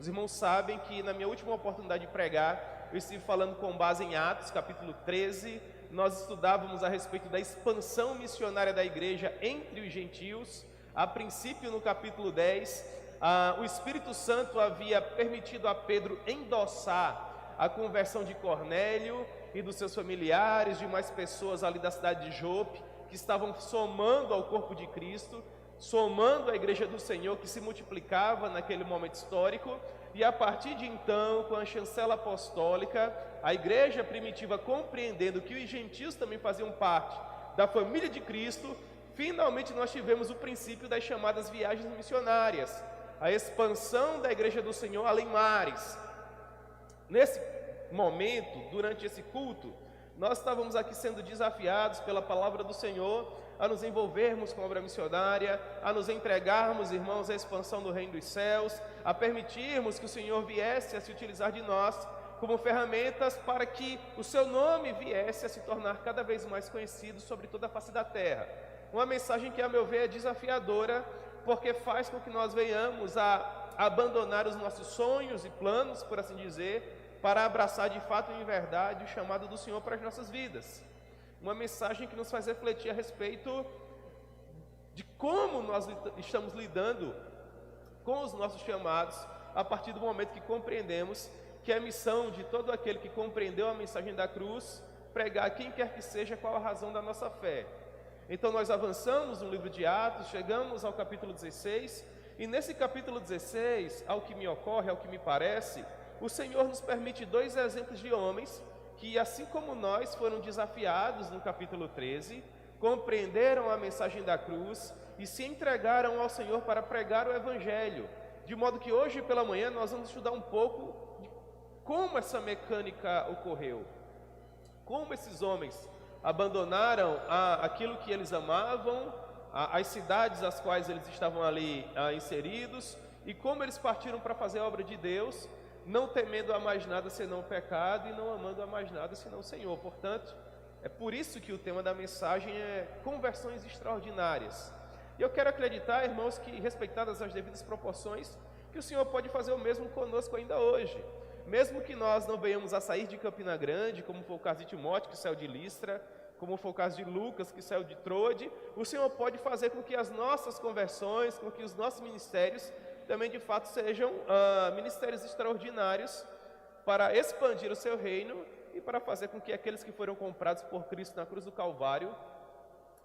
Os irmãos sabem que na minha última oportunidade de pregar, eu estive falando com base em Atos, capítulo 13, nós estudávamos a respeito da expansão missionária da igreja entre os gentios. A princípio, no capítulo 10, o Espírito Santo havia permitido a Pedro endossar a conversão de Cornélio e dos seus familiares, de mais pessoas ali da cidade de Jope, que estavam somando ao corpo de Cristo, somando a igreja do Senhor, que se multiplicava naquele momento histórico. E a partir de então, com a chancela apostólica, a igreja primitiva, compreendendo que os gentios também faziam parte da família de Cristo, finalmente nós tivemos o princípio das chamadas viagens missionárias, a expansão da igreja do Senhor além mares. Nesse momento, durante esse culto, nós estávamos aqui sendo desafiados pela palavra do Senhor a nos envolvermos com a obra missionária, a nos entregarmos, irmãos, à expansão do reino dos céus, a permitirmos que o Senhor viesse a se utilizar de nós como ferramentas para que o seu nome viesse a se tornar cada vez mais conhecido sobre toda a face da terra. Uma mensagem que, a meu ver, é desafiadora, porque faz com que nós venhamos a abandonar os nossos sonhos e planos, por assim dizer, para abraçar de fato e em verdade o chamado do Senhor para as nossas vidas. Uma mensagem que nos faz refletir a respeito de como nós estamos lidando com os nossos chamados, a partir do momento que compreendemos que é a missão de todo aquele que compreendeu a mensagem da cruz, pregar a quem quer que seja qual a razão da nossa fé. Então nós avançamos no livro de Atos, chegamos ao capítulo 16, e nesse capítulo 16, ao que me ocorre, ao que me parece, o Senhor nos permite dois exemplos de homens que, assim como nós, foram desafiados no capítulo 13, compreenderam a mensagem da cruz e se entregaram ao Senhor para pregar o Evangelho. De modo que hoje pela manhã nós vamos estudar um pouco de como essa mecânica ocorreu, como esses homens abandonaram aquilo que eles amavam, as cidades às quais eles estavam ali inseridos, e como eles partiram para fazer a obra de Deus, não temendo a mais nada senão o pecado e não amando a mais nada senão o Senhor. Portanto, é por isso que o tema da mensagem é conversões extraordinárias. E eu quero acreditar, irmãos, que, respeitadas as devidas proporções, que o Senhor pode fazer o mesmo conosco ainda hoje. Mesmo que nós não venhamos a sair de Campina Grande, como foi o caso de Timóteo, que saiu de Listra, como foi o caso de Lucas, que saiu de Trode, o Senhor pode fazer com que as nossas conversões, com que os nossos ministérios também de fato sejam ministérios extraordinários para expandir o seu reino e para fazer com que aqueles que foram comprados por Cristo na cruz do Calvário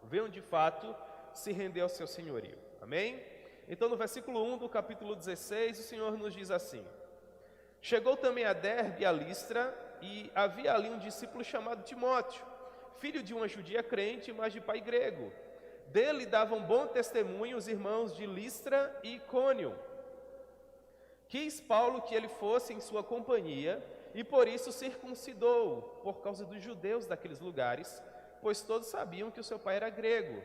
venham de fato se render ao seu senhorio. Amém? Então no versículo 1 do capítulo 16, o Senhor nos diz assim: chegou também a Derbe e a Listra, e havia ali um discípulo chamado Timóteo, filho de uma judia crente, mas de pai grego. Dele davam bom testemunho os irmãos de Listra e Icônio. Quis Paulo que ele fosse em sua companhia, e por isso circuncidou, por causa dos judeus daqueles lugares, pois todos sabiam que o seu pai era grego.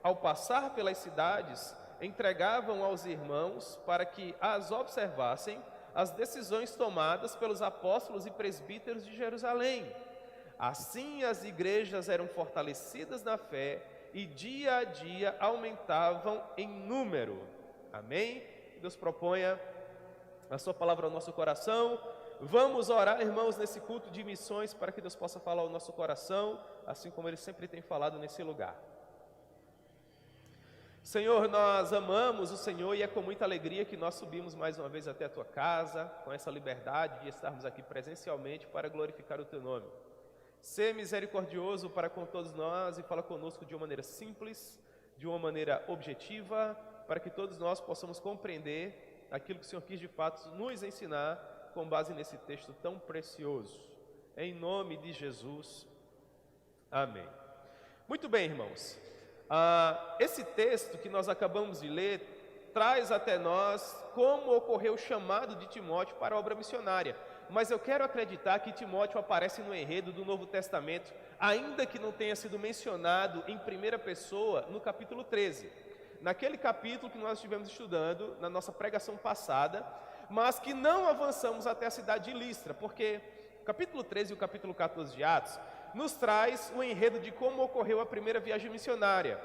Ao passar pelas cidades, entregavam aos irmãos para que as observassem as decisões tomadas pelos apóstolos e presbíteros de Jerusalém. Assim as igrejas eram fortalecidas na fé e dia a dia aumentavam em número. Amém? Deus proponha a sua palavra ao nosso coração. Vamos orar, irmãos, nesse culto de missões, para que Deus possa falar ao nosso coração, assim como Ele sempre tem falado nesse lugar. Senhor, nós amamos o Senhor e é com muita alegria que nós subimos mais uma vez até a Tua casa, com essa liberdade de estarmos aqui presencialmente para glorificar o Teu nome. Sê misericordioso para com todos nós e fala conosco de uma maneira simples, de uma maneira objetiva, para que todos nós possamos compreender aquilo que o Senhor quis de fato nos ensinar com base nesse texto tão precioso. Em nome de Jesus. Amém. Muito bem, irmãos. Esse texto que nós acabamos de ler traz até nós como ocorreu o chamado de Timóteo para a obra missionária. Mas eu quero acreditar que Timóteo aparece no enredo do Novo Testamento, ainda que não tenha sido mencionado em primeira pessoa no capítulo 13. Naquele capítulo que nós estivemos estudando na nossa pregação passada, mas que não avançamos até a cidade de Listra, porque o capítulo 13 e o capítulo 14 de Atos nos traz o enredo de como ocorreu a primeira viagem missionária,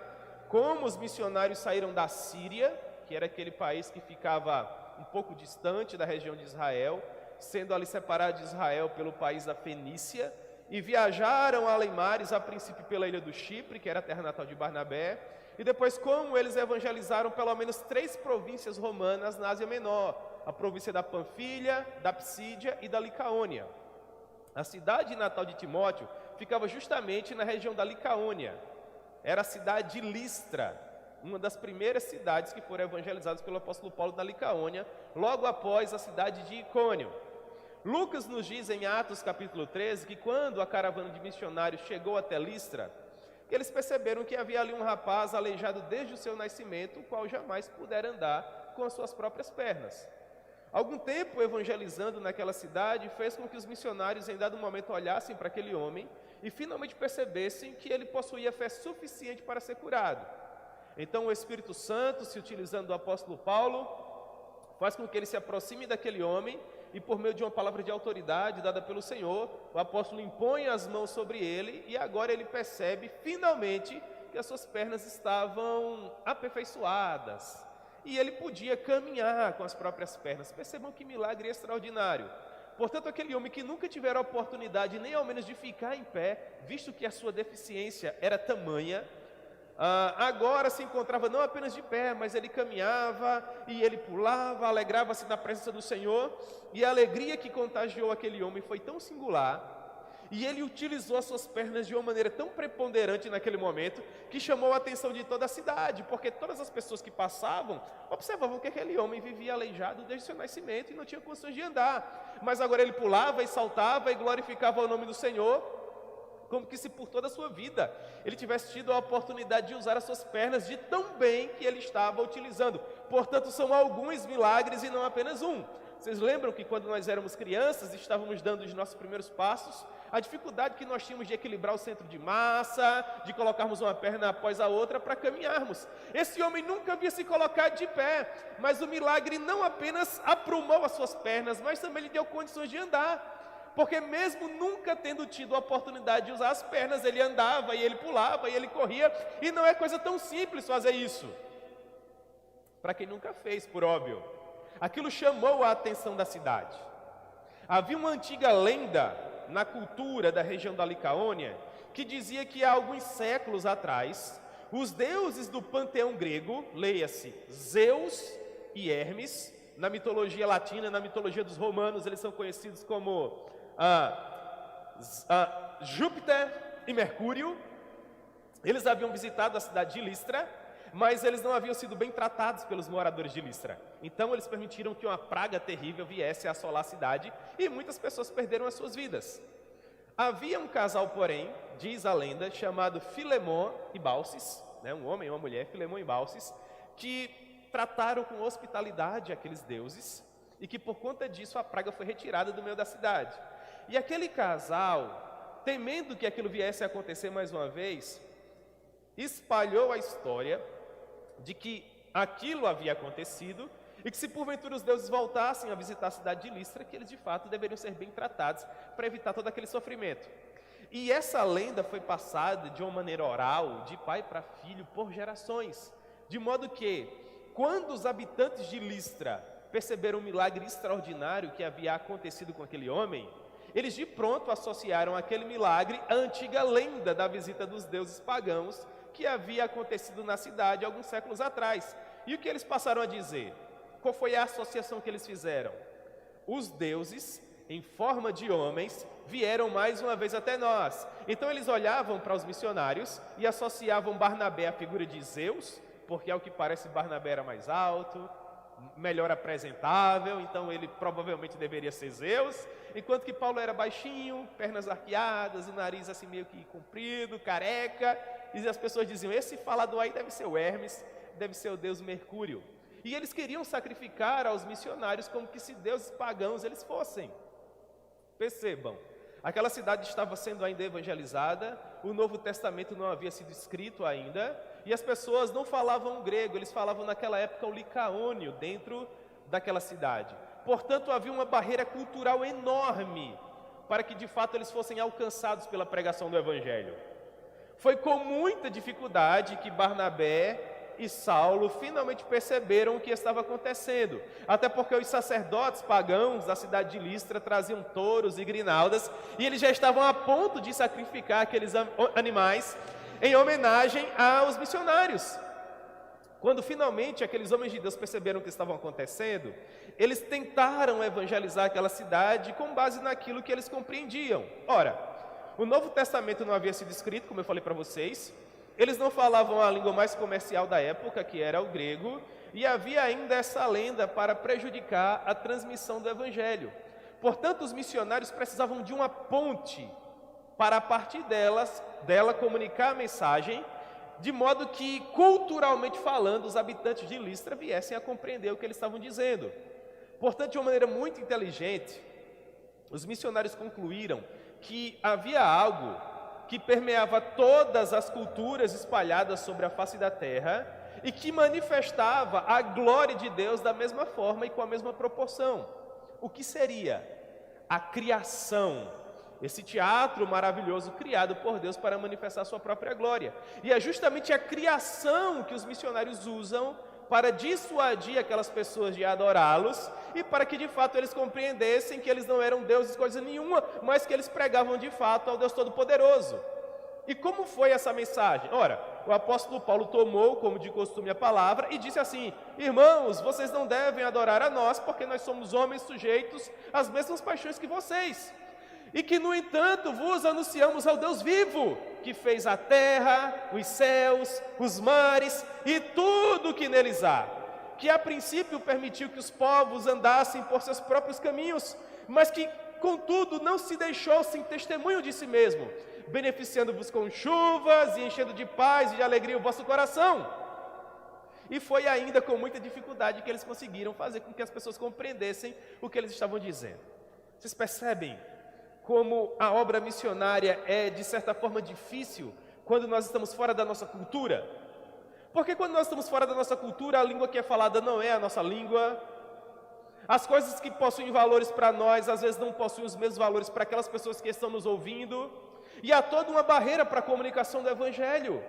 como os missionários saíram da Síria, que era aquele país que ficava um pouco distante da região de Israel, sendo ali separado de Israel pelo país da Fenícia, e viajaram além mares, a princípio pela ilha do Chipre, que era a terra natal de Barnabé, e depois como eles evangelizaram pelo menos 3 províncias romanas na Ásia Menor, a província da Panfilha, da Psídia e da Licaônia. A cidade natal de Timóteo ficava justamente na região da Licaônia, era a cidade de Listra, uma das primeiras cidades que foram evangelizadas pelo apóstolo Paulo da Licaônia, logo após a cidade de Icônio. Lucas nos diz em Atos capítulo 13 que quando a caravana de missionários chegou até Listra, eles perceberam que havia ali um rapaz aleijado desde o seu nascimento, o qual jamais pudera andar com as suas próprias pernas. Algum tempo evangelizando naquela cidade fez com que os missionários em dado momento olhassem para aquele homem e finalmente percebessem que ele possuía fé suficiente para ser curado. Então o Espírito Santo, se utilizando do apóstolo Paulo, faz com que ele se aproxime daquele homem e por meio de uma palavra de autoridade dada pelo Senhor, o apóstolo impõe as mãos sobre ele e agora ele percebe finalmente que as suas pernas estavam aperfeiçoadas e ele podia caminhar com as próprias pernas. Percebam que milagre extraordinário. Portanto, aquele homem que nunca tivera a oportunidade nem ao menos de ficar em pé, visto que a sua deficiência era tamanha, agora se encontrava não apenas de pé, mas ele caminhava e ele pulava, alegrava-se na presença do Senhor, e a alegria que contagiou aquele homem foi tão singular, e ele utilizou as suas pernas de uma maneira tão preponderante naquele momento, que chamou a atenção de toda a cidade, porque todas as pessoas que passavam, observavam que aquele homem vivia aleijado desde seu nascimento e não tinha condições de andar, mas agora ele pulava e saltava e glorificava o nome do Senhor, como que se por toda a sua vida ele tivesse tido a oportunidade de usar as suas pernas de tão bem que ele estava utilizando. Portanto, são alguns milagres e não apenas um. Vocês lembram que quando nós éramos crianças, estávamos dando os nossos primeiros passos, a dificuldade que nós tínhamos de equilibrar o centro de massa, de colocarmos uma perna após a outra para caminharmos. Esse homem nunca havia se colocado de pé, mas o milagre não apenas aprumou as suas pernas, mas também lhe deu condições de andar. Porque mesmo nunca tendo tido a oportunidade de usar as pernas, ele andava e ele pulava e ele corria, e não é coisa tão simples fazer isso. Para quem nunca fez, por óbvio, aquilo chamou a atenção da cidade. Havia uma antiga lenda na cultura da região da Licaônia, que dizia que há alguns séculos atrás, os deuses do panteão grego, leia-se Zeus e Hermes, na mitologia latina, na mitologia dos romanos, eles são conhecidos como Júpiter e Mercúrio. Eles haviam visitado a cidade de Listra, mas eles não haviam sido bem tratados pelos moradores de Listra. Então eles permitiram que uma praga terrível viesse a assolar a cidade e muitas pessoas perderam as suas vidas. Havia um casal, porém, diz a lenda, chamado Filemon e Baucis, um homem e uma mulher, Filemon e Baucis, que trataram com hospitalidade aqueles deuses e que por conta disso a praga foi retirada do meio da cidade. E aquele casal, temendo que aquilo viesse a acontecer mais uma vez, espalhou a história de que aquilo havia acontecido e que se porventura os deuses voltassem a visitar a cidade de Listra, que eles de fato deveriam ser bem tratados para evitar todo aquele sofrimento. E essa lenda foi passada de uma maneira oral, de pai para filho, por gerações, de modo que, quando os habitantes de Listra perceberam o milagre extraordinário que havia acontecido com aquele homem, eles de pronto associaram aquele milagre à antiga lenda da visita dos deuses pagãos que havia acontecido na cidade alguns séculos atrás. E o que eles passaram a dizer? Qual foi a associação que eles fizeram? Os deuses, em forma de homens, vieram mais uma vez até nós. Então eles olhavam para os missionários e associavam Barnabé à figura de Zeus, porque ao que parece Barnabé era mais alto, melhor apresentável, então ele provavelmente deveria ser Zeus, enquanto que Paulo era baixinho, pernas arqueadas, o nariz assim meio que comprido, careca, e as pessoas diziam, esse falador aí deve ser o Hermes, deve ser o deus Mercúrio. E eles queriam sacrificar aos missionários como que se deuses pagãos eles fossem. Percebam, aquela cidade estava sendo ainda evangelizada, o Novo Testamento não havia sido escrito ainda, e as pessoas não falavam grego, eles falavam naquela época o licaônio dentro daquela cidade. Portanto, havia uma barreira cultural enorme para que de fato eles fossem alcançados pela pregação do Evangelho. Foi com muita dificuldade que Barnabé e Saulo finalmente perceberam o que estava acontecendo. Até porque os sacerdotes pagãos da cidade de Listra traziam touros e grinaldas, e eles já estavam a ponto de sacrificar aqueles animais em homenagem aos missionários. Quando finalmente aqueles homens de Deus perceberam o que estava acontecendo, eles tentaram evangelizar aquela cidade com base naquilo que eles compreendiam. Ora, o Novo Testamento não havia sido escrito, como eu falei para vocês, eles não falavam a língua mais comercial da época, que era o grego, e havia ainda essa lenda para prejudicar a transmissão do evangelho. Portanto, os missionários precisavam de uma ponte para, a partir dela comunicar a mensagem, de modo que, culturalmente falando, os habitantes de Listra viessem a compreender o que eles estavam dizendo. Portanto, de uma maneira muito inteligente, os missionários concluíram que havia algo que permeava todas as culturas espalhadas sobre a face da terra e que manifestava a glória de Deus da mesma forma e com a mesma proporção. O que seria? A criação. Esse teatro maravilhoso criado por Deus para manifestar a sua própria glória. E é justamente a criação que os missionários usam para dissuadir aquelas pessoas de adorá-los e para que de fato eles compreendessem que eles não eram deuses coisa nenhuma, mas que eles pregavam de fato ao Deus Todo-Poderoso. E como foi essa mensagem? Ora, o apóstolo Paulo tomou, como de costume, a palavra e disse assim: irmãos, vocês não devem adorar a nós, porque nós somos homens sujeitos às mesmas paixões que vocês. E que, no entanto, vos anunciamos ao Deus vivo, que fez a terra, os céus, os mares e tudo o que neles há, que a princípio permitiu que os povos andassem por seus próprios caminhos, mas que, contudo, não se deixou sem testemunho de si mesmo, beneficiando-vos com chuvas e enchendo de paz e de alegria o vosso coração. E foi ainda com muita dificuldade que eles conseguiram fazer com que as pessoas compreendessem o que eles estavam dizendo. Vocês percebem como a obra missionária é, de certa forma, difícil quando nós estamos fora da nossa cultura? Porque quando nós estamos fora da nossa cultura, a língua que é falada não é a nossa língua. As coisas que possuem valores para nós, às vezes não possuem os mesmos valores para aquelas pessoas que estão nos ouvindo. E há toda uma barreira para a comunicação do Evangelho.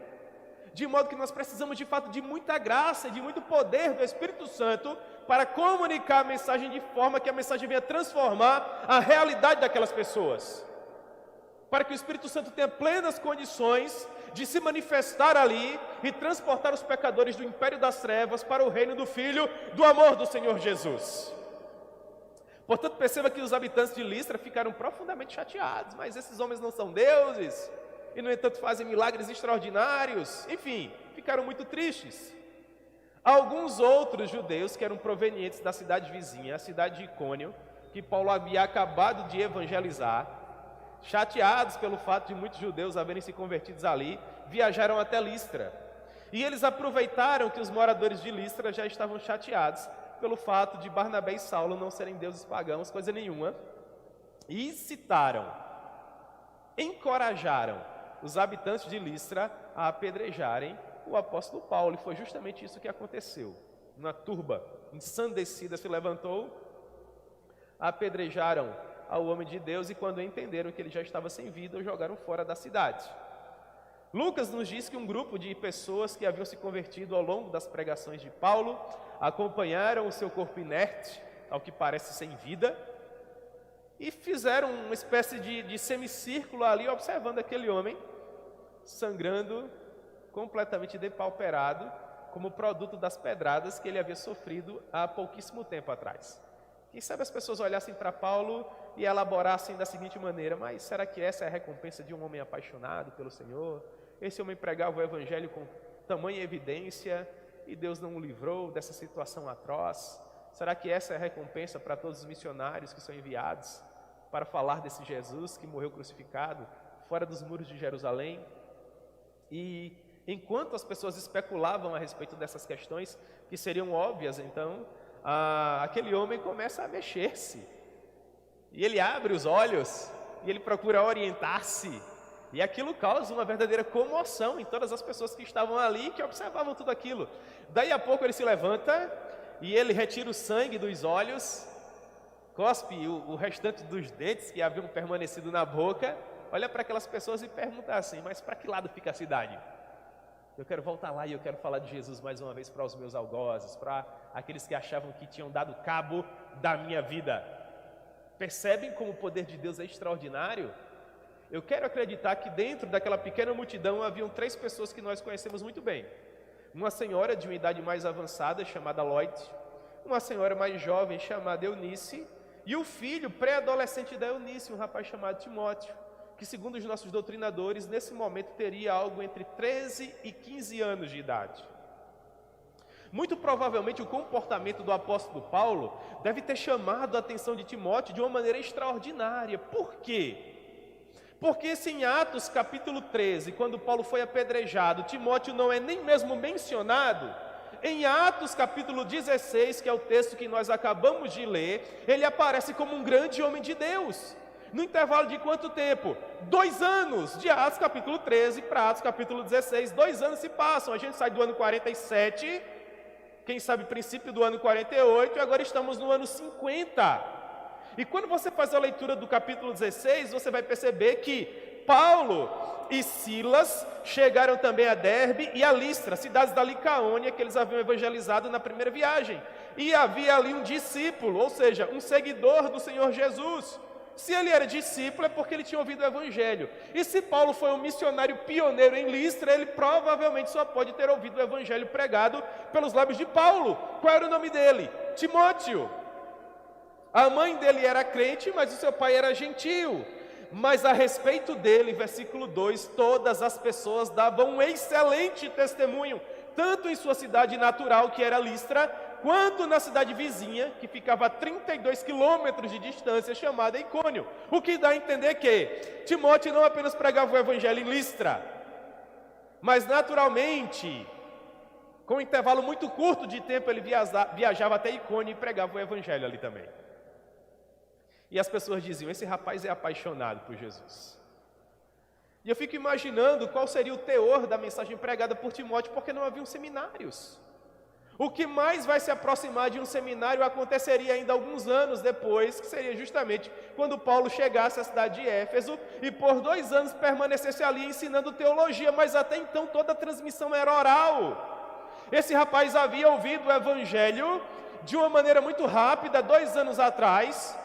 De modo que nós precisamos, de fato, de muita graça e de muito poder do Espírito Santo para comunicar a mensagem de forma que a mensagem venha transformar a realidade daquelas pessoas. Para que o Espírito Santo tenha plenas condições de se manifestar ali e transportar os pecadores do império das trevas para o reino do Filho, do amor do Senhor Jesus. Portanto, perceba que os habitantes de Listra ficaram profundamente chateados. Mas esses homens não são deuses? E, no entanto, fazem milagres extraordinários. Enfim, ficaram muito tristes. Alguns outros judeus que eram provenientes da cidade vizinha, a cidade de Icônio, que Paulo havia acabado de evangelizar, chateados pelo fato de muitos judeus haverem se convertidos ali, viajaram até Listra. E eles aproveitaram que os moradores de Listra já estavam chateados pelo fato de Barnabé e Saulo não serem deuses pagãos, coisa nenhuma, e incitaram, encorajaram os habitantes de Listra a apedrejarem o apóstolo Paulo. E foi justamente isso que aconteceu. Uma turba ensandecida se levantou, apedrejaram ao homem de Deus e, quando entenderam que ele já estava sem vida, o jogaram fora da cidade. Lucas nos diz que um grupo de pessoas que haviam se convertido ao longo das pregações de Paulo acompanharam o seu corpo inerte, ao que parece sem vida, e fizeram uma espécie de semicírculo ali, observando aquele homem sangrando, completamente depauperado, como produto das pedradas que ele havia sofrido há pouquíssimo tempo atrás. Quem sabe as pessoas olhassem para Paulo e elaborassem da seguinte maneira: mas será que essa é a recompensa de um homem apaixonado pelo Senhor? Esse homem pregava o Evangelho com tamanha evidência e Deus não o livrou dessa situação atroz? Será que essa é a recompensa para todos os missionários que são enviados para falar desse Jesus que morreu crucificado fora dos muros de Jerusalém? E enquanto as pessoas especulavam a respeito dessas questões, que seriam óbvias, então, aquele homem começa a mexer-se. E ele abre os olhos, e ele procura orientar-se. E aquilo causa uma verdadeira comoção em todas as pessoas que estavam ali, que observavam tudo aquilo. Daí a pouco ele se levanta, e ele retira o sangue dos olhos, cospe o restante dos dentes que haviam permanecido na boca, olha para aquelas pessoas e pergunta assim: mas para que lado fica a cidade? Eu quero voltar lá e eu quero falar de Jesus mais uma vez para os meus algozes, para aqueles que achavam que tinham dado cabo da minha vida. Percebem como o poder de Deus é extraordinário? Eu quero acreditar que dentro daquela pequena multidão haviam 3 pessoas que nós conhecemos muito bem. Uma senhora de uma idade mais avançada, chamada Lloyd, uma senhora mais jovem, chamada Eunice, e o filho pré-adolescente da Eunice, um rapaz chamado Timóteo, que segundo os nossos doutrinadores, nesse momento teria algo entre 13 e 15 anos de idade. Muito provavelmente o comportamento do apóstolo Paulo deve ter chamado a atenção de Timóteo de uma maneira extraordinária. Por quê? Porque se em Atos capítulo 13, quando Paulo foi apedrejado, Timóteo não é nem mesmo mencionado, em Atos capítulo 16, que é o texto que nós acabamos de ler, ele aparece como um grande homem de Deus. No intervalo de quanto tempo? 2 anos, de Atos capítulo 13 para Atos capítulo 16, 2 anos se passam, a gente sai do ano 47, quem sabe princípio do ano 48, e agora estamos no ano 50. E quando você faz a leitura do capítulo 16, você vai perceber que Paulo e Silas chegaram também a Derbe e a Listra, cidades da Licaônia que eles haviam evangelizado na primeira viagem. E havia ali um discípulo, ou seja, um seguidor do Senhor Jesus. Se ele era discípulo é porque ele tinha ouvido o evangelho. E se Paulo foi um missionário pioneiro em Listra, ele provavelmente só pode ter ouvido o evangelho pregado pelos lábios de Paulo. Qual era o nome dele? Timóteo. A mãe dele era crente, mas o seu pai era gentio. Mas a respeito dele, versículo 2, todas as pessoas davam um excelente testemunho, tanto em sua cidade natural, que era Listra, quanto na cidade vizinha, que ficava a 32 quilômetros de distância, chamada Icônio. O que dá a entender que Timóteo não apenas pregava o evangelho em Listra, mas naturalmente, com um intervalo muito curto de tempo, ele viajava até Icônio e pregava o evangelho ali também. E as pessoas diziam, esse rapaz é apaixonado por Jesus. E eu fico imaginando qual seria o teor da mensagem pregada por Timóteo, porque não haviam seminários. O que mais vai se aproximar de um seminário aconteceria ainda alguns anos depois, que seria justamente quando Paulo chegasse à cidade de Éfeso e por 2 anos permanecesse ali ensinando teologia, mas até então toda a transmissão era oral. Esse rapaz havia ouvido o evangelho de uma maneira muito rápida 2 anos atrás.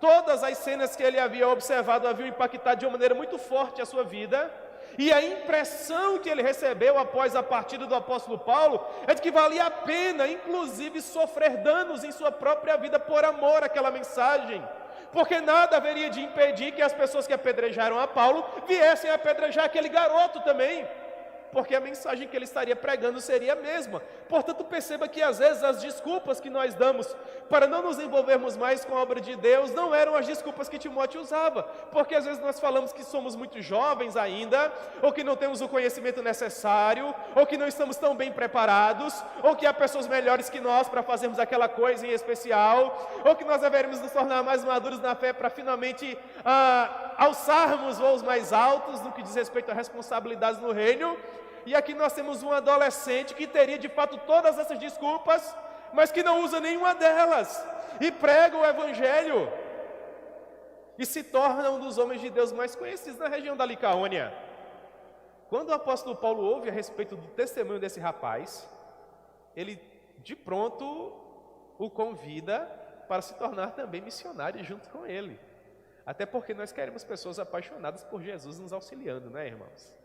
Todas as cenas que ele havia observado haviam impactado de uma maneira muito forte a sua vida. E a impressão que ele recebeu após a partida do apóstolo Paulo é de que valia a pena, inclusive, sofrer danos em sua própria vida por amor àquela mensagem. Porque nada haveria de impedir que as pessoas que apedrejaram a Paulo viessem a apedrejar aquele garoto também. Porque a mensagem que ele estaria pregando seria a mesma. Portanto, perceba que às vezes as desculpas que nós damos para não nos envolvermos mais com a obra de Deus não eram as desculpas que Timóteo usava. Porque às vezes nós falamos que somos muito jovens ainda, ou que não temos o conhecimento necessário, ou que não estamos tão bem preparados, ou que há pessoas melhores que nós para fazermos aquela coisa em especial, ou que nós deveríamos nos tornar mais maduros na fé para finalmente alçarmos voos mais altos no que diz respeito a responsabilidades no reino. E aqui nós temos um adolescente que teria de fato todas essas desculpas, mas que não usa nenhuma delas, e prega o evangelho, e se torna um dos homens de Deus mais conhecidos na região da Licaônia. Quando o apóstolo Paulo ouve a respeito do testemunho desse rapaz, ele de pronto o convida para se tornar também missionário junto com ele. Até porque nós queremos pessoas apaixonadas por Jesus nos auxiliando, né, irmãos?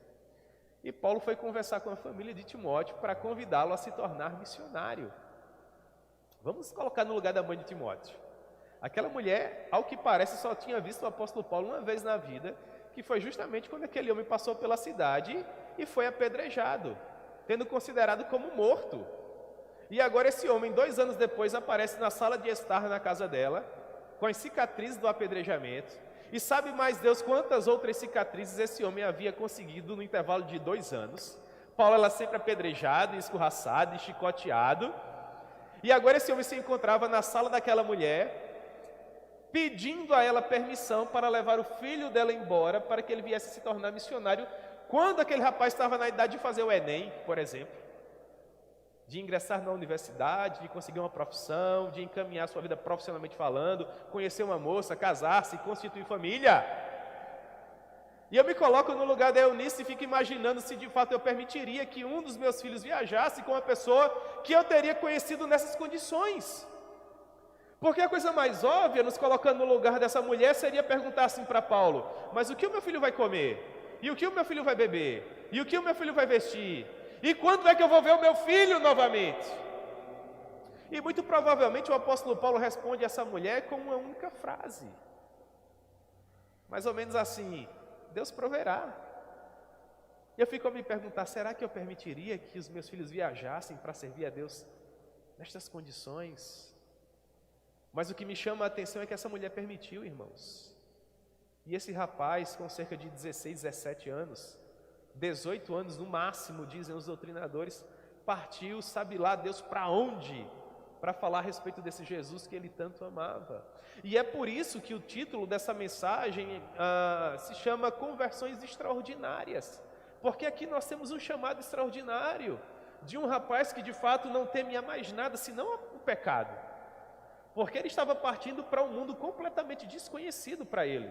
E Paulo foi conversar com a família de Timóteo para convidá-lo a se tornar missionário. Vamos colocar no lugar da mãe de Timóteo. Aquela mulher, ao que parece, só tinha visto o apóstolo Paulo uma vez na vida, que foi justamente quando aquele homem passou pela cidade e foi apedrejado, tendo considerado como morto. E agora esse homem, 2 anos depois, aparece na sala de estar na casa dela, com as cicatrizes do apedrejamento. E sabe mais Deus quantas outras cicatrizes esse homem havia conseguido no intervalo de 2 anos. Paulo era sempre apedrejado, escorraçado, chicoteado. E agora esse homem se encontrava na sala daquela mulher, pedindo a ela permissão para levar o filho dela embora, para que ele viesse se tornar missionário, quando aquele rapaz estava na idade de fazer o Enem, por exemplo, de ingressar na universidade, de conseguir uma profissão, de encaminhar sua vida profissionalmente falando, conhecer uma moça, casar-se, constituir família. E eu me coloco no lugar da Eunice e fico imaginando se de fato eu permitiria que um dos meus filhos viajasse com uma pessoa que eu teria conhecido nessas condições. Porque a coisa mais óbvia, nos colocando no lugar dessa mulher, seria perguntar assim para Paulo: mas o que o meu filho vai comer? E o que o meu filho vai beber? E o que o meu filho vai vestir? E quando é que eu vou ver o meu filho novamente? E muito provavelmente o apóstolo Paulo responde a essa mulher com uma única frase. Mais ou menos assim: Deus proverá. E eu fico a me perguntar: será que eu permitiria que os meus filhos viajassem para servir a Deus nestas condições? Mas o que me chama a atenção é que essa mulher permitiu, irmãos. E esse rapaz, com cerca de 16, 17 anos, 18 anos no máximo, dizem os doutrinadores, partiu, sabe lá Deus para onde, para falar a respeito desse Jesus que ele tanto amava. E é por isso que o título dessa mensagem se chama Conversões Extraordinárias, porque aqui nós temos um chamado extraordinário de um rapaz que de fato não temia mais nada senão o pecado, porque ele estava partindo para um mundo completamente desconhecido para ele,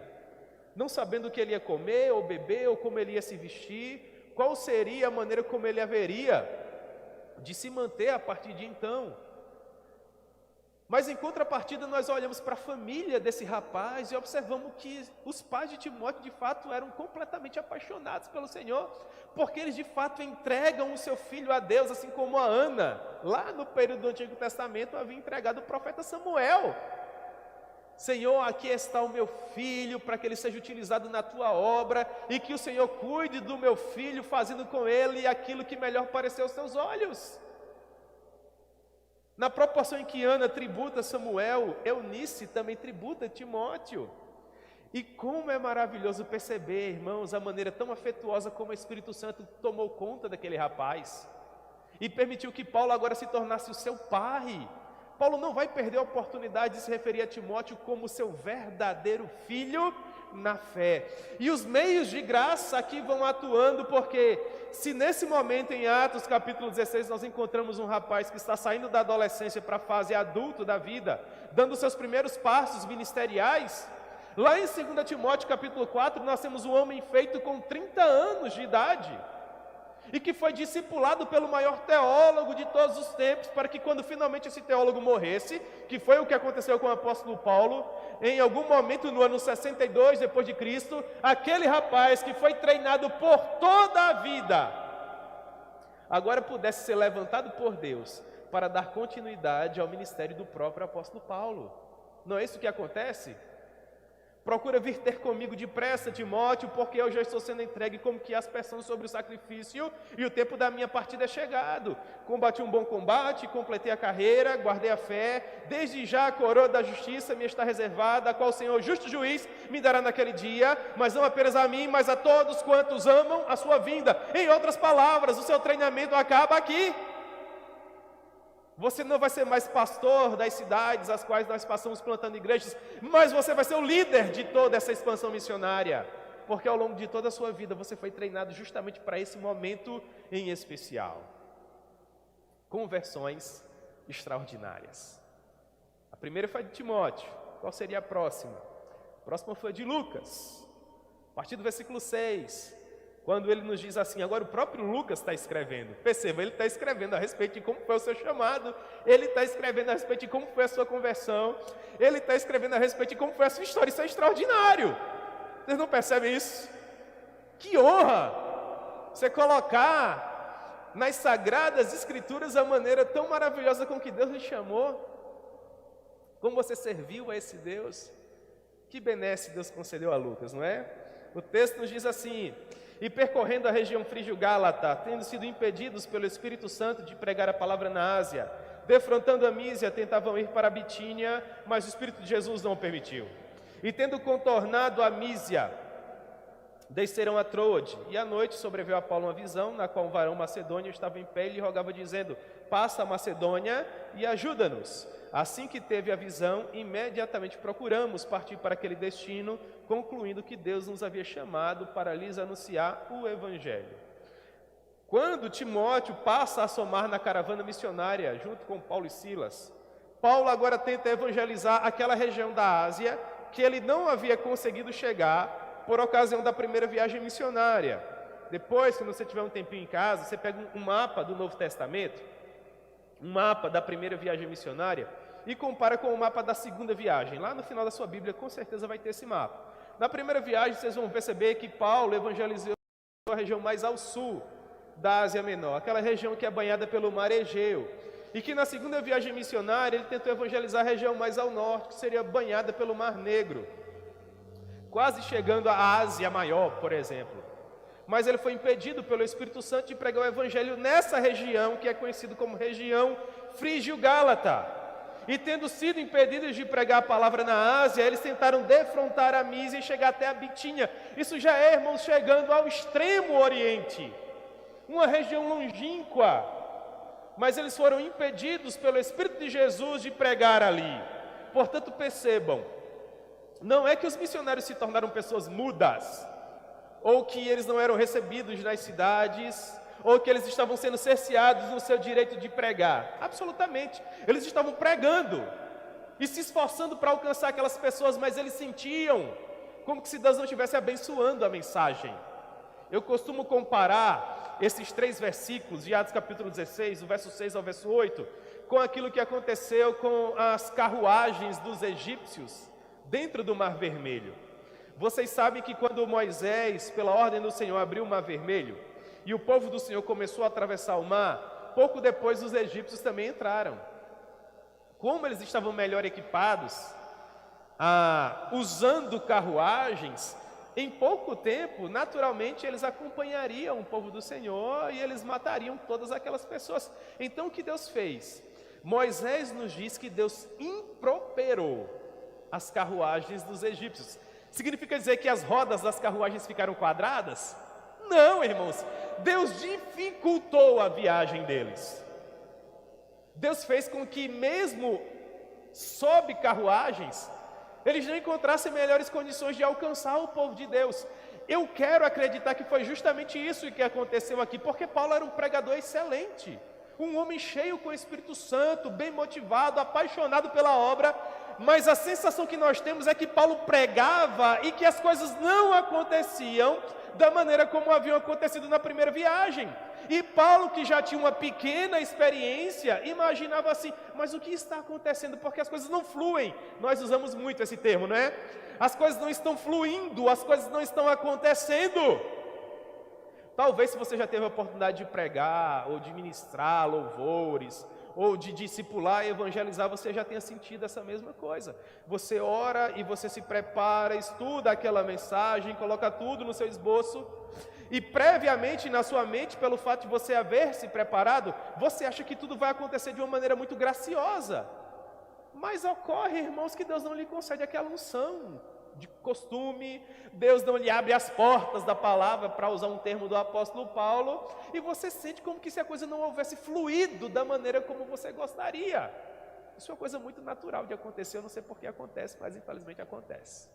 não sabendo o que ele ia comer ou beber, ou como ele ia se vestir, qual seria a maneira como ele haveria de se manter a partir de então. Mas em contrapartida nós olhamos para a família desse rapaz e observamos que os pais de Timóteo de fato eram completamente apaixonados pelo Senhor, porque eles de fato entregam o seu filho a Deus, assim como a Ana, lá no período do Antigo Testamento, havia entregado o profeta Samuel. Senhor, aqui está o meu filho, para que ele seja utilizado na tua obra, e que o Senhor cuide do meu filho, fazendo com ele aquilo que melhor pareceu aos seus olhos. Na proporção em que Ana tributa Samuel, Eunice também tributa Timóteo. E como é maravilhoso perceber, irmãos, a maneira tão afetuosa como o Espírito Santo tomou conta daquele rapaz e permitiu que Paulo agora se tornasse o seu pai. Paulo não vai perder a oportunidade de se referir a Timóteo como seu verdadeiro filho na fé. E os meios de graça aqui vão atuando, porque se nesse momento em Atos capítulo 16 nós encontramos um rapaz que está saindo da adolescência para a fase adulto da vida, dando seus primeiros passos ministeriais, lá em 2 Timóteo capítulo 4 nós temos um homem feito com 30 anos de idade, e que foi discipulado pelo maior teólogo de todos os tempos, para que quando finalmente esse teólogo morresse, que foi o que aconteceu com o apóstolo Paulo, em algum momento no ano 62 depois de Cristo, aquele rapaz que foi treinado por toda a vida, agora pudesse ser levantado por Deus, para dar continuidade ao ministério do próprio apóstolo Paulo. Não é isso que acontece? Procura vir ter comigo depressa, Timóteo, porque eu já estou sendo entregue como que aspersão sobre o sacrifício, e o tempo da minha partida é chegado. Combati um bom combate, completei a carreira, guardei a fé, desde já a coroa da justiça me está reservada, a qual o Senhor, justo juiz, me dará naquele dia, mas não apenas a mim, mas a todos quantos amam a sua vinda. Em outras palavras, o seu treinamento acaba aqui. Você não vai ser mais pastor das cidades às quais nós passamos plantando igrejas, mas você vai ser o líder de toda essa expansão missionária, porque ao longo de toda a sua vida você foi treinado justamente para esse momento em especial. Conversões extraordinárias. A primeira foi de Timóteo. Qual seria a próxima? A próxima foi de Lucas, a partir do versículo 6. Quando ele nos diz assim, agora o próprio Lucas está escrevendo, perceba, ele está escrevendo a respeito de como foi o seu chamado, ele está escrevendo a respeito de como foi a sua conversão, ele está escrevendo a respeito de como foi a sua história. Isso é extraordinário. Vocês não percebem isso? Que honra você colocar nas Sagradas Escrituras a maneira tão maravilhosa com que Deus lhe chamou, como você serviu a esse Deus. Que benesse Deus concedeu a Lucas, não é? O texto nos diz assim: e percorrendo a região frígio-gálata, tendo sido impedidos pelo Espírito Santo de pregar a palavra na Ásia, defrontando a Mísia, tentavam ir para a Bitínia, mas o Espírito de Jesus não o permitiu. E tendo contornado a Mísia, desceram a Troade, e à noite sobreveio a Paulo uma visão, na qual um varão macedônio estava em pé e lhe rogava dizendo: passa a Macedônia e ajuda-nos. Assim que teve a visão, imediatamente procuramos partir para aquele destino, concluindo que Deus nos havia chamado para lhes anunciar o Evangelho. Quando Timóteo passa a somar na caravana missionária, junto com Paulo e Silas, Paulo agora tenta evangelizar aquela região da Ásia, que ele não havia conseguido chegar, por ocasião da primeira viagem missionária. Depois, quando você tiver um tempinho em casa, você pega um mapa do Novo Testamento, um mapa da primeira viagem missionária, e compara com o mapa da segunda viagem. Lá no final da sua Bíblia, com certeza vai ter esse mapa. Na primeira viagem, vocês vão perceber que Paulo evangelizou a região mais ao sul da Ásia Menor, aquela região que é banhada pelo Mar Egeu. E que na segunda viagem missionária, ele tentou evangelizar a região mais ao norte, que seria banhada pelo Mar Negro, quase chegando à Ásia Maior, por exemplo. Mas ele foi impedido pelo Espírito Santo de pregar o evangelho nessa região, que é conhecido como região Frígio-Gálata. E tendo sido impedidos de pregar a palavra na Ásia, eles tentaram defrontar a Mísia e chegar até a Bitínia. Isso já é, irmãos, chegando ao extremo oriente, uma região longínqua. Mas eles foram impedidos pelo Espírito de Jesus de pregar ali. Portanto, percebam, não é que os missionários se tornaram pessoas mudas, ou que eles não eram recebidos nas cidades, ou que eles estavam sendo cerceados no seu direito de pregar. Absolutamente. Eles estavam pregando e se esforçando para alcançar aquelas pessoas, mas eles sentiam como se Deus não estivesse abençoando a mensagem. Eu costumo comparar esses 3 versículos de Atos capítulo 16, do verso 6 ao verso 8, com aquilo que aconteceu com as carruagens dos egípcios dentro do Mar Vermelho. Vocês sabem que quando Moisés, pela ordem do Senhor, abriu o Mar Vermelho, e o povo do Senhor começou a atravessar o mar, pouco depois os egípcios também entraram. Como eles estavam melhor equipados, usando carruagens, em pouco tempo, naturalmente, eles acompanhariam o povo do Senhor e eles matariam todas aquelas pessoas. Então, o que Deus fez? Moisés nos diz que Deus improperou as carruagens dos egípcios. Significa dizer que as rodas das carruagens ficaram quadradas? Não, irmãos. Deus dificultou a viagem deles. Deus fez com que mesmo sob carruagens, eles não encontrassem melhores condições de alcançar o povo de Deus. Eu quero acreditar que foi justamente isso que aconteceu aqui, porque Paulo era um pregador excelente, um homem cheio com o Espírito Santo, bem motivado, apaixonado pela obra, mas a sensação que nós temos é que Paulo pregava e que as coisas não aconteciam da maneira como haviam acontecido na primeira viagem. E Paulo, que já tinha uma pequena experiência, imaginava assim, mas o que está acontecendo? Porque as coisas não fluem. Nós usamos muito esse termo, não é? As coisas não estão fluindo, as coisas não estão acontecendo. Talvez se você já teve a oportunidade de pregar, ou de ministrar louvores, ou de discipular e evangelizar, você já tenha sentido essa mesma coisa. Você ora e você se prepara, estuda aquela mensagem, coloca tudo no seu esboço, e previamente na sua mente, pelo fato de você haver se preparado, você acha que tudo vai acontecer de uma maneira muito graciosa. Mas ocorre, irmãos, que Deus não lhe concede aquela unção de costume, Deus não lhe abre as portas da palavra, para usar um termo do apóstolo Paulo, e você sente como que se a coisa não houvesse fluído da maneira como você gostaria. Isso é uma coisa muito natural de acontecer, eu não sei por que acontece, mas infelizmente acontece.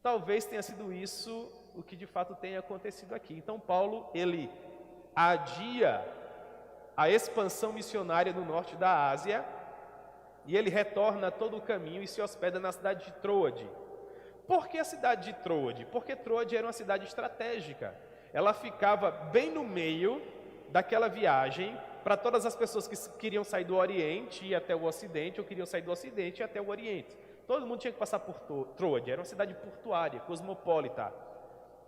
Talvez tenha sido isso o que de fato tenha acontecido aqui. Então Paulo, ele adia a expansão missionária no norte da Ásia, e ele retorna todo o caminho e se hospeda na cidade de Troade. Por que a cidade de Troade? Porque Troade era uma cidade estratégica. Ela ficava bem no meio daquela viagem para todas as pessoas que queriam sair do Oriente e ir até o Ocidente, ou queriam sair do Ocidente e ir até o Oriente. Todo mundo tinha que passar por Troade. Era uma cidade portuária, cosmopolita,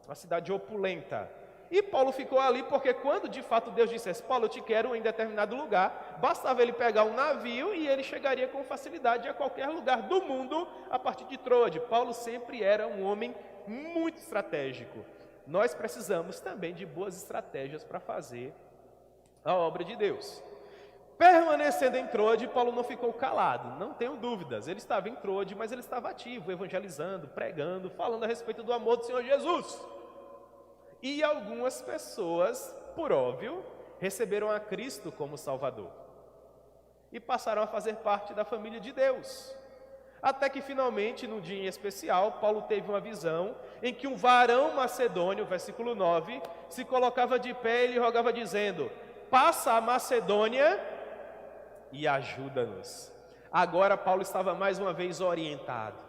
uma cidade opulenta. E Paulo ficou ali porque quando de fato Deus dissesse, Paulo, eu te quero em determinado lugar, bastava ele pegar um navio e ele chegaria com facilidade a qualquer lugar do mundo a partir de Troade. Paulo sempre era um homem muito estratégico. Nós precisamos também de boas estratégias para fazer a obra de Deus. Permanecendo em Troade, Paulo não ficou calado, não tenho dúvidas. Ele estava em Troade, mas ele estava ativo, evangelizando, pregando, falando a respeito do amor do Senhor Jesus. E algumas pessoas, por óbvio, receberam a Cristo como Salvador e passaram a fazer parte da família de Deus. Até que finalmente, num dia em especial, Paulo teve uma visão em que um varão macedônio, versículo 9, se colocava de pé e lhe rogava dizendo, passa a Macedônia e ajuda-nos. Agora Paulo estava mais uma vez orientado.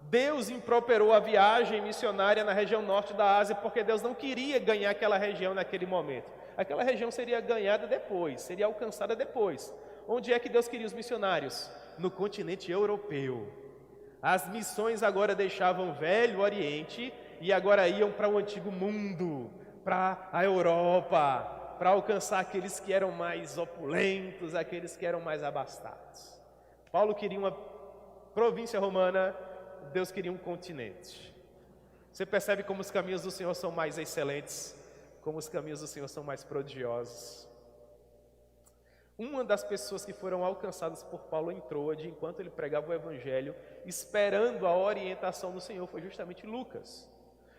Deus improperou a viagem missionária na região norte da Ásia, porque Deus não queria ganhar aquela região naquele momento. Aquela região seria ganhada depois, seria alcançada depois. Onde é que Deus queria os missionários? No continente europeu. As missões agora deixavam o Velho Oriente e agora iam para o Antigo Mundo, para a Europa, para alcançar aqueles que eram mais opulentos, aqueles que eram mais abastados. Paulo queria uma província romana, Deus queria um continente. Você percebe como os caminhos do Senhor são mais excelentes, como os caminhos do Senhor são mais prodigiosos. Uma das pessoas que foram alcançadas por Paulo em Troade, enquanto ele pregava o Evangelho, esperando a orientação do Senhor, foi justamente Lucas.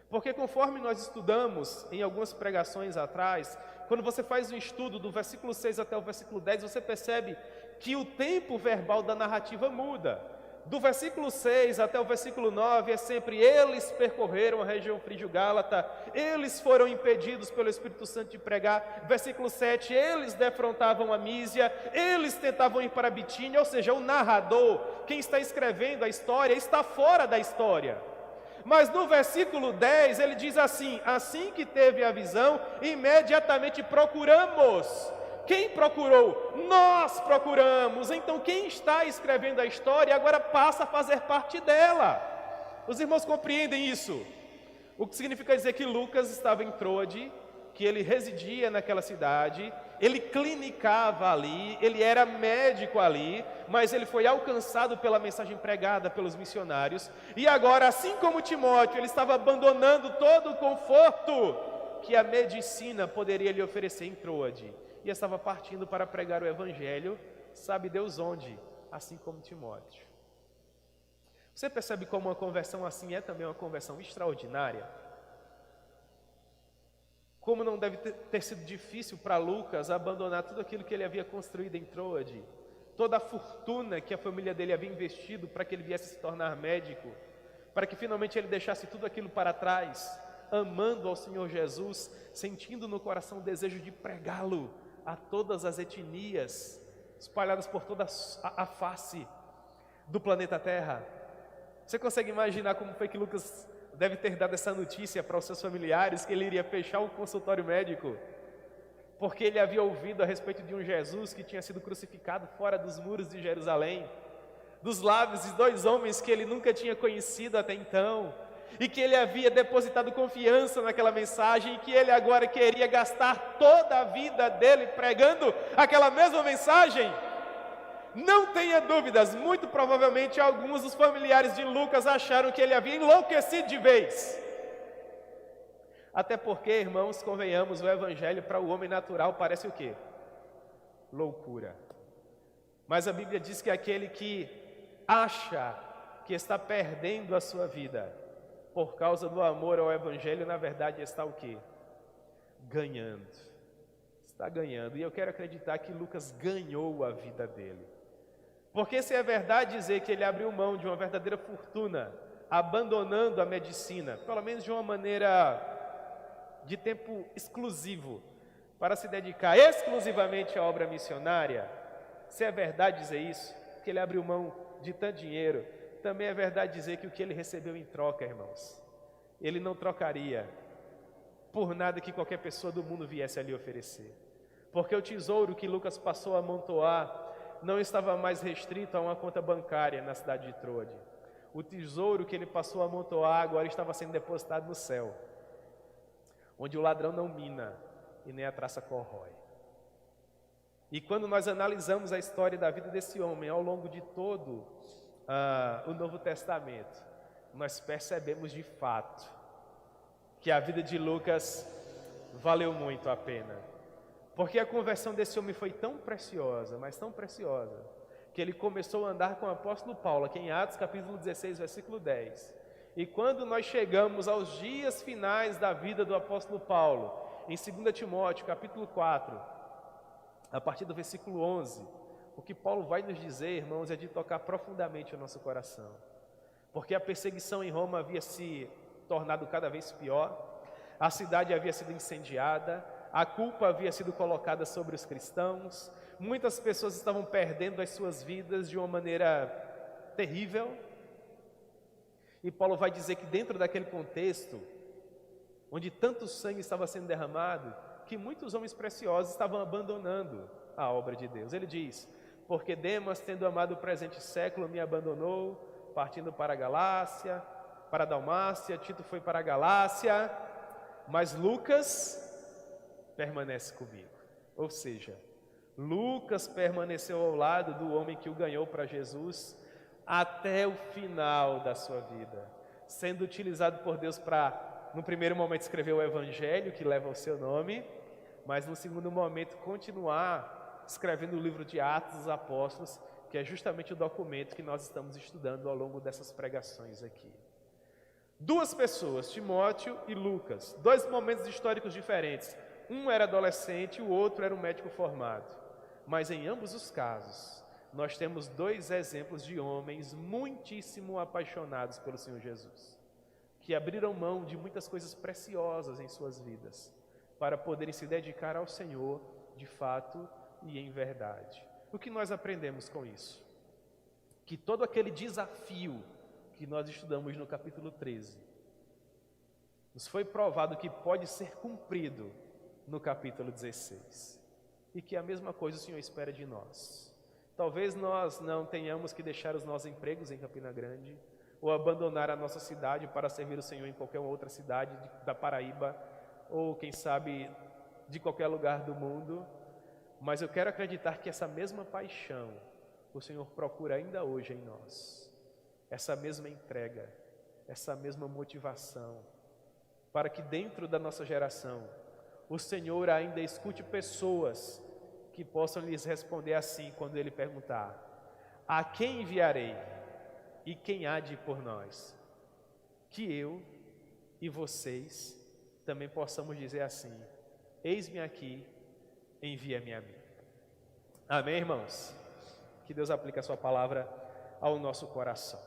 Porque conforme nós estudamos em algumas pregações atrás, quando você faz um estudo do versículo 6 até o versículo 10, você percebe que o tempo verbal da narrativa muda. Do versículo 6 até o versículo 9 é sempre: eles percorreram a região frígio-gálata, eles foram impedidos pelo Espírito Santo de pregar. Versículo 7, eles defrontavam a Mísia, eles tentavam ir para a Bitínia. Ou seja, o narrador, quem está escrevendo a história, está fora da história. Mas no versículo 10 ele diz assim: assim que teve a visão, imediatamente procuramos. Quem procurou? Nós procuramos. Então quem está escrevendo a história agora passa a fazer parte dela. Os irmãos compreendem isso? O que significa dizer que Lucas estava em Troade, que ele residia naquela cidade, ele clinicava ali, ele era médico ali, mas ele foi alcançado pela mensagem pregada pelos missionários, e agora, assim como Timóteo, ele estava abandonando todo o conforto que a medicina poderia lhe oferecer em Troade, e estava partindo para pregar o Evangelho, sabe Deus onde? Assim como Timóteo. Você percebe como uma conversão assim é também uma conversão extraordinária? Como não deve ter sido difícil para Lucas abandonar tudo aquilo que ele havia construído em Troade, toda a fortuna que a família dele havia investido para que ele viesse se tornar médico, para que finalmente ele deixasse tudo aquilo para trás, amando ao Senhor Jesus, sentindo no coração o desejo de pregá-lo a todas as etnias espalhadas por toda a face do planeta Terra. Você consegue imaginar como foi que Lucas deve ter dado essa notícia para os seus familiares, que ele iria fechar um consultório médico, porque ele havia ouvido a respeito de um Jesus que tinha sido crucificado fora dos muros de Jerusalém, dos lábios de dois homens que ele nunca tinha conhecido até então, e que ele havia depositado confiança naquela mensagem, e que ele agora queria gastar toda a vida dele pregando aquela mesma mensagem. Não tenha dúvidas, muito provavelmente alguns dos familiares de Lucas acharam que ele havia enlouquecido de vez. Até porque, irmãos, convenhamos, o Evangelho para o homem natural parece o quê? Loucura. Mas a Bíblia diz que aquele que acha que está perdendo a sua vida por causa do amor ao Evangelho, na verdade está o quê? Ganhando. Está ganhando. E eu quero acreditar que Lucas ganhou a vida dele. Porque se é verdade dizer que ele abriu mão de uma verdadeira fortuna, abandonando a medicina, pelo menos de uma maneira de tempo exclusivo, para se dedicar exclusivamente à obra missionária, se é verdade dizer isso, que ele abriu mão de tanto dinheiro, também é verdade dizer que o que ele recebeu em troca, irmãos, ele não trocaria por nada que qualquer pessoa do mundo viesse a lhe oferecer. Porque o tesouro que Lucas passou a amontoar não estava mais restrito a uma conta bancária na cidade de Troade. O tesouro que ele passou a amontoar agora estava sendo depositado no céu, onde o ladrão não mina e nem a traça corrói. E quando nós analisamos a história da vida desse homem ao longo de todo o Novo Testamento, nós percebemos de fato que a vida de Lucas valeu muito a pena. Porque a conversão desse homem foi tão preciosa, mas tão preciosa, que ele começou a andar com o apóstolo Paulo, aqui em Atos capítulo 16, versículo 10. E quando nós chegamos aos dias finais da vida do apóstolo Paulo, em 2 Timóteo capítulo 4, a partir do versículo 11, o que Paulo vai nos dizer, irmãos, é de tocar profundamente o nosso coração. Porque a perseguição em Roma havia se tornado cada vez pior, a cidade havia sido incendiada, a culpa havia sido colocada sobre os cristãos, muitas pessoas estavam perdendo as suas vidas de uma maneira terrível. E Paulo vai dizer que dentro daquele contexto, onde tanto sangue estava sendo derramado, que muitos homens preciosos estavam abandonando a obra de Deus. Ele diz: porque Demas, tendo amado o presente século, me abandonou, partindo para a Galácia, para a Dalmácia. Tito foi para a Galácia, mas Lucas permanece comigo. Ou seja, Lucas permaneceu ao lado do homem que o ganhou para Jesus até o final da sua vida, sendo utilizado por Deus para, no primeiro momento, escrever o Evangelho, que leva o seu nome, mas no segundo momento continuar escrevendo o livro de Atos dos Apóstolos, que é justamente o documento que nós estamos estudando ao longo dessas pregações aqui. Duas pessoas, Timóteo e Lucas, dois momentos históricos diferentes. Um era adolescente, o outro era um médico formado. Mas em ambos os casos, nós temos dois exemplos de homens muitíssimo apaixonados pelo Senhor Jesus, que abriram mão de muitas coisas preciosas em suas vidas, para poderem se dedicar ao Senhor de fato e em verdade. O que nós aprendemos com isso? Que todo aquele desafio que nós estudamos no capítulo 13, nos foi provado que pode ser cumprido no capítulo 16. E que a mesma coisa o Senhor espera de nós. Talvez nós não tenhamos que deixar os nossos empregos em Campina Grande, ou abandonar a nossa cidade para servir o Senhor em qualquer outra cidade da Paraíba, ou quem sabe de qualquer lugar do mundo. Mas eu quero acreditar que essa mesma paixão o Senhor procura ainda hoje em nós. Essa mesma entrega, essa mesma motivação, para que dentro da nossa geração o Senhor ainda escute pessoas que possam lhes responder assim quando Ele perguntar: a quem enviarei? E quem há de ir por nós? Que eu e vocês também possamos dizer assim: eis-me aqui, envia-me a mim. Amém, irmãos? Que Deus aplique a sua palavra ao nosso coração.